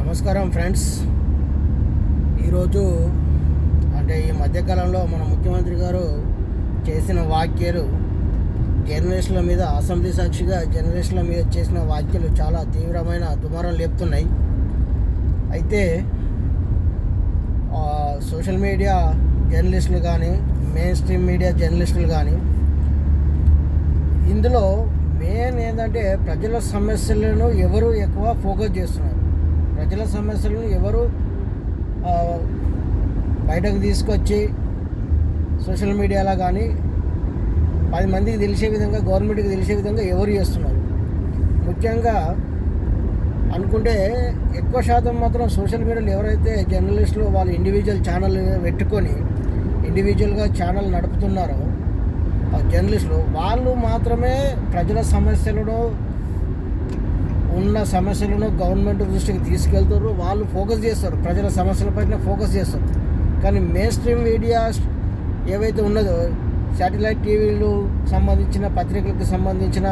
నమస్కారం ఫ్రెండ్స్. ఈరోజు అంటే ఈ మధ్యకాలంలో మన ముఖ్యమంత్రి గారు చేసిన వ్యాఖ్యలు జర్నలిస్టుల మీద, అసెంబ్లీ సాక్షిగా జర్నలిస్టుల మీద చేసిన వ్యాఖ్యలు చాలా తీవ్రమైన దుమారం లేపుతున్నాయి. అయితే సోషల్ మీడియా జర్నలిస్టులు కానీ, మెయిన్ స్ట్రీమ్ మీడియా జర్నలిస్టులు కానీ, ఇందులో మెయిన్ ఏంటంటే ప్రజల సమస్యలను ఎవరు ఎక్కువ ఫోకస్ చేస్తున్నారు, ప్రజల సమస్యలను ఎవరు బయటకు తీసుకొచ్చి సోషల్ మీడియాలో కానీ 10 మందికి తెలిసే విధంగా, గవర్నమెంట్కి తెలిసే విధంగా ఎవరు చేస్తున్నారు. ముఖ్యంగా అనుకుంటే ఎక్కువ శాతం మాత్రం సోషల్ మీడియాలో ఎవరైతే జర్నలిస్టులు వాళ్ళు ఇండివిజువల్ ఛానల్ పెట్టుకొని ఇండివిజువల్గా ఛానల్ నడుపుతున్నారో జర్నలిస్టులు, వాళ్ళు మాత్రమే ప్రజల సమస్యలను, ఉన్న సమస్యలను గవర్నమెంట్ దృష్టికి తీసుకెళ్తారు. వాళ్ళు ఫోకస్ చేస్తారు, ప్రజల సమస్యల పైన ఫోకస్ చేస్తారు. కానీ మెయిన్ స్ట్రీమ్ మీడియా ఏవైతే ఉన్నదో, శాటిలైట్ టీవీలు సంబంధించిన, పత్రికలకు సంబంధించిన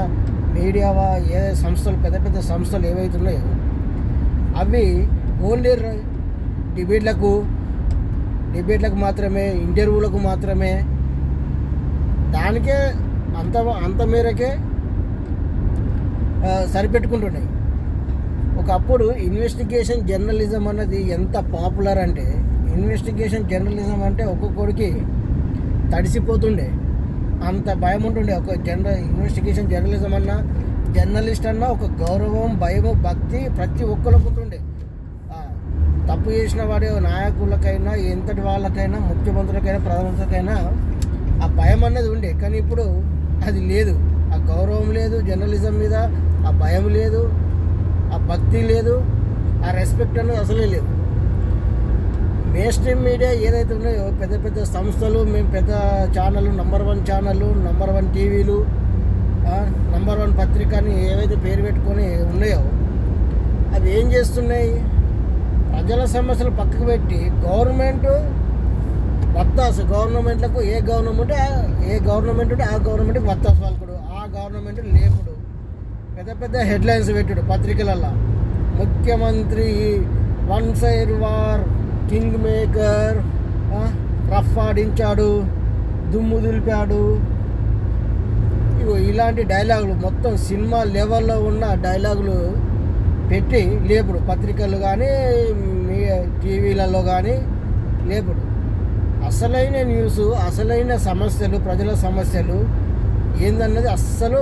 మీడియా ఏ సంస్థలు, పెద్ద పెద్ద సంస్థలు ఏవైతే ఉన్నాయో అవి ఓన్లీ డిబేట్లకు మాత్రమే, ఇంటర్వ్యూలకు మాత్రమే, దానికే అంత మేరకే సరిపెట్టుకుంటున్నాయి. ఒకప్పుడు ఇన్వెస్టిగేషన్ జర్నలిజం అన్నది ఎంత పాపులర్ అంటే, ఇన్వెస్టిగేషన్ జర్నలిజం అంటే ఒక్కొక్కడికి తడిసిపోతుండే, అంత భయం ఉంటుండే. ఒక ఇన్వెస్టిగేషన్ జర్నలిజం అన్నా, జర్నలిస్ట్ అన్నా ఒక గౌరవం, భయము, భక్తి ప్రతి ఒక్కరికి ఉంటుండే. తప్పు చేసిన వాడి నాయకులకైనా, ఎంతటి వాళ్ళకైనా, ముఖ్యమంత్రులకైనా, ప్రధానమంత్రికైనా ఆ భయం అన్నది ఉండే. కానీ ఇప్పుడు అది లేదు. ఆ గౌరవం లేదు జర్నలిజం మీద, ఆ భయం లేదు, ఆ భక్తి లేదు, ఆ రెస్పెక్ట్ అనేది అసలే లేదు. మెయిన్ స్ట్రీమ్ మీడియా ఏదైతే ఉన్నాయో, పెద్ద పెద్ద సంస్థలు, మేము పెద్ద ఛానళ్ళు, నంబర్ 1 ఛానళ్ళు, నంబర్ 1 టీవీలు, నంబర్ 1 పత్రిక అని ఏవైతే పేరు పెట్టుకొని ఉన్నాయో అవి ఏం చేస్తున్నాయి? ప్రజల సమస్యలు పక్కకు పెట్టి గవర్నమెంట్ వత్తాసు, గవర్నమెంట్లకు ఏ గవర్నమెంట్ ఉంటే ఆ గవర్నమెంట్కి వత్తాసు వాళ్ళకుడు, ఆ గవర్నమెంట్ లేపుడు, పెద్ద పెద్ద హెడ్లైన్స్ పెట్టుడు పత్రికలల్లో. ముఖ్యమంత్రి one side war, kingmaker, rough ఆడించాడు, దుమ్ము దులిపాడు, ఇలాంటి డైలాగులు మొత్తం సినిమా లెవెల్లో ఉన్న డైలాగులు పెట్టి లేపుడు, పత్రికలు కానీ టీవీలలో కానీ లేపుడు. అసలైన న్యూస్, అసలైన సమస్యలు, ప్రజల సమస్యలు ఏందన్నది అస్సలు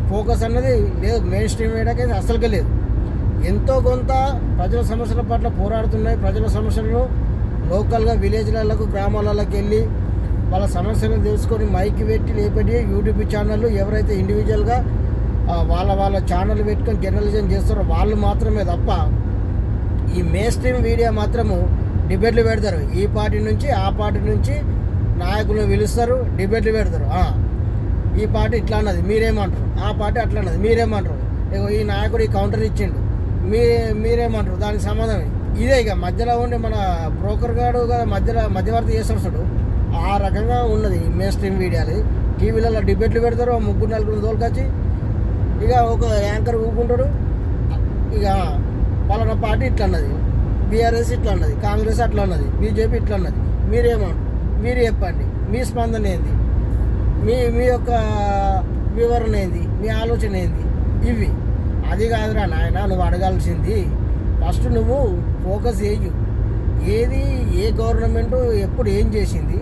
ఫోకస్ అన్నది లేదు. మెయిన్ స్ట్రీమ్ మీడియాకైతే అస్సలుగా లేదు. ఎంతో కొంత ప్రజల సమస్యల పట్ల పోరాడుతున్నాయి. ప్రజల సమస్యలను లోకల్గా విలేజ్లకు, గ్రామాలలోకి వెళ్ళి వాళ్ళ సమస్యలను తెలుసుకొని మైకి పెట్టి లేపటి యూట్యూబ్ ఛానళ్ళు ఎవరైతే ఇండివిజువల్గా వాళ్ళ ఛానల్ పెట్టుకొని జర్నలిజం చేస్తారో వాళ్ళు మాత్రమే తప్ప, ఈ మెయిన్ స్ట్రీమ్ మీడియా మాత్రము డిబేట్లు పెడతారు. ఈ పార్టీ నుంచి ఆ పార్టీ నుంచి నాయకులను పిలుస్తారు, డిబేట్లు పెడతారు. ఈ పార్టీ ఇట్లా అన్నది మీరేమంటారు, ఆ పార్టీ అట్లా అన్నది మీరేమంటారు, ఈ నాయకుడు ఈ కౌంటర్ ఇచ్చిండు మీరేమంటారు, దానికి సంబంధం ఇదే. ఇక మధ్యలో ఉండే మన బ్రోకర్ గాడు మధ్యవర్తి చేస్తాడు. ఆ రకంగా ఉన్నది మెయిన్ స్ట్రీమ్ మీడియాలు. టీవీలలో డిబేట్లు పెడతారు, 3-4 తోలుకొచ్చి ఇక ఒక యాంకర్ ఊపుకుంటాడు. ఇక పలానా పార్టీ ఇట్లా అన్నది, బీఆర్ఎస్ ఇట్లా అన్నది, కాంగ్రెస్ అట్లా అన్నది, బీజేపీ ఇట్లా అన్నది, మీరేమంటారు, మీరు చెప్పండి, మీ స్పందన ఏంది, మీ యొక్క వివరణ ఏంది, మీ ఆలోచన ఏంది. ఇవి అది కాదురా నాయన, నువ్వు అడగాల్సింది ఫస్ట్ నువ్వు ఫోకస్ చేయు. ఏ గవర్నమెంటు ఎప్పుడు ఏం చేసింది,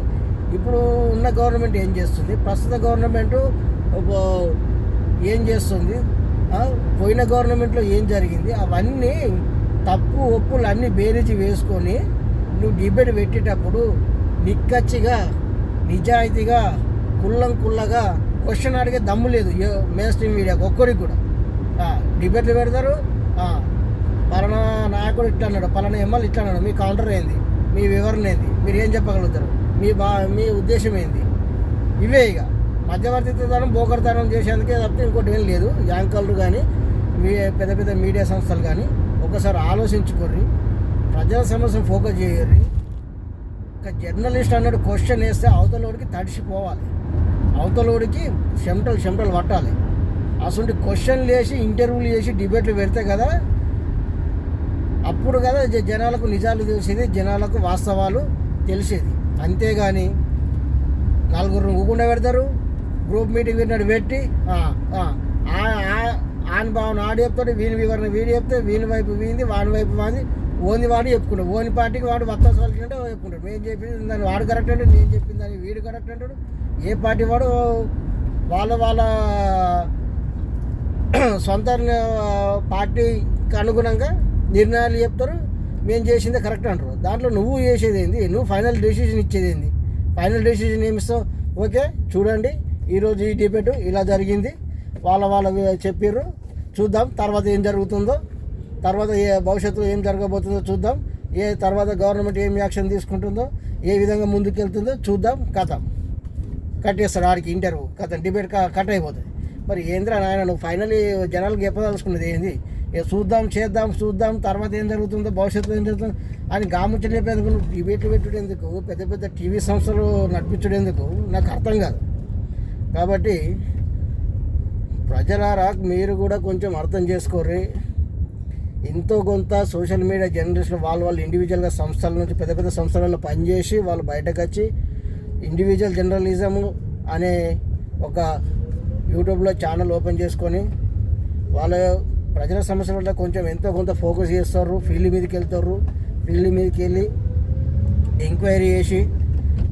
ఇప్పుడు ఉన్న గవర్నమెంట్ ఏం చేస్తుంది, ప్రస్తుత గవర్నమెంటు ఏం చేస్తుంది, పోయిన గవర్నమెంట్లో ఏం జరిగింది, అవన్నీ తప్పు ఒప్పులు అన్నీ బేరీజు వేసుకొని నువ్వు డిబేట్ పెట్టేటప్పుడు నిక్కచ్చిగా, నిజాయితీగా, కుల్లగా క్వశ్చన్ అడిగే దమ్ము లేదు మెయిన్ స్ట్రీమ్ మీడియాకి ఒక్కరికి కూడా. డిబేట్లు పెడతారు, పలానా నాయకుడు ఇట్లా అన్నాడు, పలానా ఎమ్మెల్యే ఇట్లా అన్నాడు, మీ కౌంటర్ ఏంది, మీ వివరణ ఏంది, మీరు ఏం చెప్పగలుగుతారు, మీ ఉద్దేశం ఏంది. ఇవే ఇక మధ్యవర్తిత్వం, బోకర్తనం చేసేందుకే తప్పితే ఇంకోటి ఏం లేదు. యాంకర్లు కానీ, పెద్ద పెద్ద మీడియా సంస్థలు కానీ ఒకసారి ఆలోచించుకోర్రి, ప్రజల సమస్యను ఫోకస్ చేయర్రి. ఒక జర్నలిస్ట్ అన్నాడు క్వశ్చన్ వేస్తే అవతలోడికి తడిసిపోవాలి, అవతలోడికి చెమటలు పట్టాలి. అసలు క్వశ్చన్లు వేసి, ఇంటర్వ్యూలు చేసి, డిబేట్లు పెడితే కదా అప్పుడు కదా జనాలకు నిజాలు తెలిసేది, జనాలకు వాస్తవాలు తెలిసేది. అంతేగాని నలుగురు ఊకుండా పెడతారు, గ్రూప్ మీటింగ్ పెట్టినట్టు పెట్టి ఆన్ భావన ఆడి చెప్తాడు, వీని వివరణ వీడి చెప్తే వీని వైపు వీంది, వాని వైపు వాంది, ఓని వాడు చెప్పుకుంటాడు. ఓని పార్టీకి వాడు వత్తాసు వాళ్ళకంటే చెప్పుకుంటాడు. మేము చెప్పింది దాన్ని వాడు కరెక్ట్ అంటాడు, నేను చెప్పింది దాన్ని వీడు కరెక్ట్ అంటాడు. ఏ పార్టీ వాడు వాళ్ళ సొంత పార్టీకి అనుగుణంగా నిర్ణయాలు చెప్తారు. మేము చేసిందే కరెక్ట్ అంటారు. దాంట్లో నువ్వు చేసేది ఏంది? నువ్వు ఫైనల్ డెసిషన్ ఇచ్చేది ఏంది? Final decision ఏమిస్తావు? ఓకే చూడండి, ఈరోజు ఈ డిబేట్ ఇలా జరిగింది, వాళ్ళ చెప్పారు, చూద్దాం తర్వాత ఏం జరుగుతుందో, తర్వాత భవిష్యత్తులో ఏం జరగబోతుందో చూద్దాం, తర్వాత గవర్నమెంట్ ఏం యాక్షన్ తీసుకుంటుందో, ఏ విధంగా ముందుకెళ్తుందో చూద్దాం. కథ కట్టేస్తాడు ఆడికి ఇంటర్వ్యూ, కథ డిబేట్ కట్ అయిపోతుంది. మరి ఏంద్రా నాయన నువ్వు ఫైనలీ జనాలకు చెప్పదలుచుకున్నది ఏంది? చేద్దాం తర్వాత ఏం జరుగుతుందో, భవిష్యత్తులో ఏం జరుగుతుందో అని గాముచ్చలు చెప్పేందుకు నువ్వు డిబేట్లు పెట్టుడు ఎందుకు? పెద్ద పెద్ద టీవీ సంస్థలు నడిపించడం ఎందుకు? నాకు అర్థం కాదు. కాబట్టి ప్రజలారా మీరు కూడా కొంచెం అర్థం చేసుకోర్రి. ఎంతో కొంత సోషల్ మీడియా జర్నలిస్టులు వాళ్ళు ఇండివిజువల్గా సంస్థల నుంచి పెద్ద పెద్ద సంస్థలలో పనిచేసి వాళ్ళు బయటకు వచ్చి ఇండివిజువల్ జర్నలిజము అనే ఒక యూట్యూబ్లో ఛానల్ ఓపెన్ చేసుకొని వాళ్ళ ప్రజల సమస్యల వల్ల కొంచెం ఎంతో కొంత ఫోకస్ చేస్తారు, ఫీల్డ్ మీదకి వెళ్తారు. ఫీల్డ్ మీదకి వెళ్ళి ఎంక్వైరీ చేసి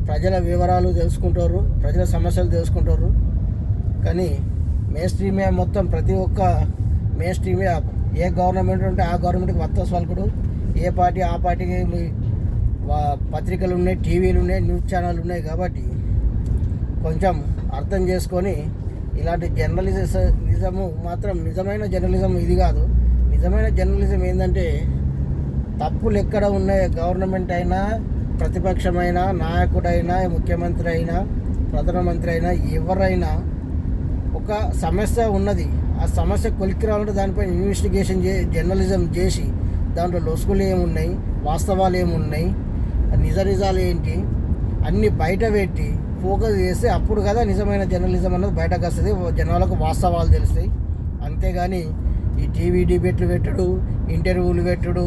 ప్రజల వివరాలు తెలుసుకుంటారు, ప్రజల సమస్యలు తెలుసుకుంటారు. కానీ మెయిన్ స్ట్రీమ్ మొత్తం ప్రతి ఒక్క మెయిన్ స్ట్రీమ్ ఏ గవర్నమెంట్ ఉంటే ఆ గవర్నమెంట్కి వత్తాసు పలుకుడు, ఏ పార్టీ ఆ పార్టీకి పత్రికలు ఉన్నాయి, టీవీలు ఉన్నాయి, న్యూస్ ఛానళ్ళు ఉన్నాయి. కాబట్టి కొంచెం అర్థం చేసుకొని ఇలాంటి జర్నలిజము మాత్రం నిజమైన జర్నలిజం ఇది కాదు. నిజమైన జర్నలిజం ఏంటంటే తప్పులు ఎక్కడ ఉన్నాయి, గవర్నమెంట్ అయినా, ప్రతిపక్షమైనా, నాయకుడైనా, ముఖ్యమంత్రి అయినా, ప్రధానమంత్రి అయినా, ఎవరైనా ఒక సమస్య ఉన్నది, ఆ సమస్య కొలిక్కి రావాలంటే దానిపైన ఇన్వెస్టిగేషన్ జర్నలిజం చేసి దాంట్లో లొసుగులు ఏమున్నాయి, వాస్తవాలు ఏమున్నాయి, నిజాలు ఏంటి అన్నీ బయట పెట్టి ఫోకస్ చేస్తే అప్పుడు కదా నిజమైన జర్నలిజం అన్నది బయటకు వస్తుంది, జనాలకు వాస్తవాలు తెలుస్తాయి. అంతేగాని ఈ టీవీ డిబేట్లు పెట్టుడు, ఇంటర్వ్యూలు పెట్టుడు,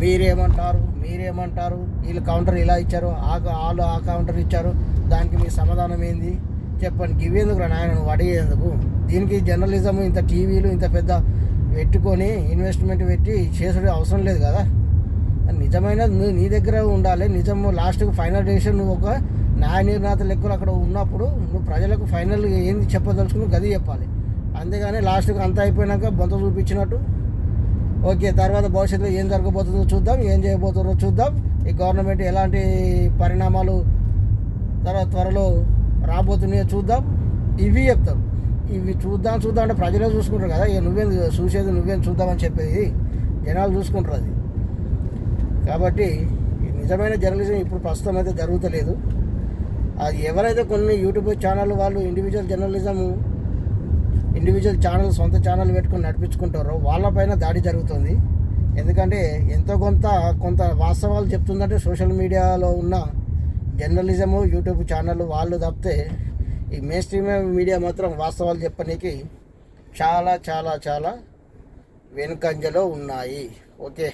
మీరేమంటారు వీళ్ళు కౌంటర్ ఇలా ఇచ్చారు, వాళ్ళు ఆ కౌంటర్ ఇచ్చారు, దానికి మీ సమాధానం ఏంది చెప్పండి. ఇవేందుకు నాయన నువ్వు అడిగేందుకు? దీనికి జర్నలిజం ఇంత టీవీలు ఇంత పెద్ద పెట్టుకొని ఇన్వెస్ట్మెంట్ పెట్టి చేసుడు అవసరం లేదు కదా. నిజమైన నీ దగ్గర ఉండాలి. నిజము లాస్ట్కి ఫైనల్ డెసిషన్ నువ్వు ఒక న్యాయ నిర్ణేత లెక్కలు అక్కడ ఉన్నప్పుడు నువ్వు ప్రజలకు ఫైనల్ ఏంది చెప్పదలుచుకుని గది చెప్పాలి. అంతేగాని లాస్ట్కి అంతా అయిపోయినాక బొంత చూపించినట్టు ఓకే తర్వాత భవిష్యత్తులో ఏం జరగబోతుందో చూద్దాం, ఏం చేయబోతుందో చూద్దాం, ఈ గవర్నమెంట్ ఎలాంటి పరిణామాలు త్వరలో రాబోతున్నాయో చూద్దాం, ఇవి చెప్తారు. ఇవి చూద్దాం అంటే ప్రజలే చూసుకుంటారు కదా. ఇక నువ్వేం చూద్దామని చెప్పేది జనాలు చూసుకుంటారు అది. కాబట్టి నిజమైన జర్నలిజం ఇప్పుడు ప్రస్తుతం అయితే జరుగుతలేదు. అది ఎవరైతే కొన్ని యూట్యూబ్ ఛానల్ వాళ్ళు ఇండివిజువల్ ఛానల్ సొంత ఛానల్ పెట్టుకుని నడిపించుకుంటారో వాళ్ళపైన దాడి జరుగుతుంది. ఎందుకంటే ఎంతో కొంత వాస్తవాలు చెప్తుందంటే సోషల్ మీడియాలో ఉన్న జర్నలిజము యూట్యూబ్ ఛానల్ వాళ్ళు తప్పితే ఈ మెయిన్ స్ట్రీమ్ మీడియా మాత్రం వాస్తవాలు చెప్పనీకి చాలా చాలా చాలా వెనుకంజలో ఉన్నాయి. ఓకే.